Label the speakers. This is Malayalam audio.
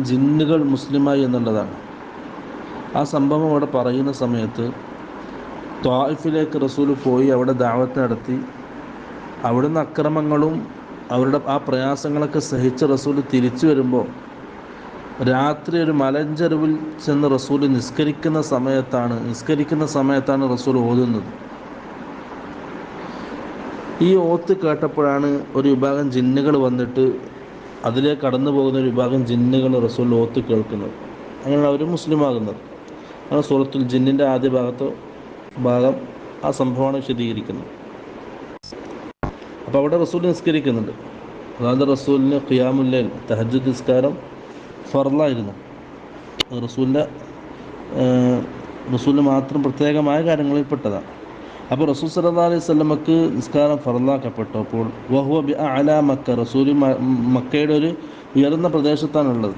Speaker 1: ജിന്നുകൾ മുസ്ലിമായി എന്നുള്ളതാണ്. ആ സംഭവം അവിടെ പറയുന്ന സമയത്ത് ത്വായിഫിലേക്ക് റസൂൽ പോയി അവിടെ ദഅവത്ത് നടത്തി. അവിടുന്ന് അക്രമങ്ങളും അവരുടെ ആ പ്രയാസങ്ങളൊക്കെ സഹിച്ച് റസൂൽ തിരിച്ചു വരുമ്പോൾ രാത്രി ഒരു മലഞ്ചെരുവിൽ ചെന്ന് റസൂൽ നിസ്കരിക്കുന്ന സമയത്താണ് റസൂൽ ഓതുന്നത്. ഈ ഓത്ത് കേട്ടപ്പോഴാണ് ഒരു വിഭാഗം ജിന്നുകൾ വന്നിട്ട് അതിലേക്ക് കടന്നു പോകുന്ന ഒരു വിഭാഗം ജിന്നുകൾ റസൂൽ ഓത്ത് കേൾക്കുന്നത്. അങ്ങനെ അവർ മുസ്ലിമാകുന്നത്. അങ്ങനെ സൂറത്തുൽ ജിന്നിൻ്റെ ആദ്യ ഭാഗം ആ സംഭവമാണ് വിശദീകരിക്കുന്നത്. അപ്പോൾ അവിടെ റസൂൽ നിസ്കരിക്കുന്നുണ്ട്. അതായത് റസൂലിന് ഖിയാമുൽ ലൈൽ തഹജ്ജുദ് നിസ്കാരം ഫർളായിരുന്നു. റസൂലിന് മാത്രം പ്രത്യേകമായ കാര്യങ്ങളിൽപ്പെട്ടതാണ്. അപ്പോൾ റസൂൽ സല്ലല്ലാഹു അലൈഹി വസല്ലമക്ക് നിസ്കാരം ഫർളാക്കപ്പെട്ടപ്പോൾ വഹുവ ബിഅഅലാ മക്ക, റസൂൽ മക്കയുടെ ഒരു ഉയർന്ന പ്രദേശത്താണുള്ളത്.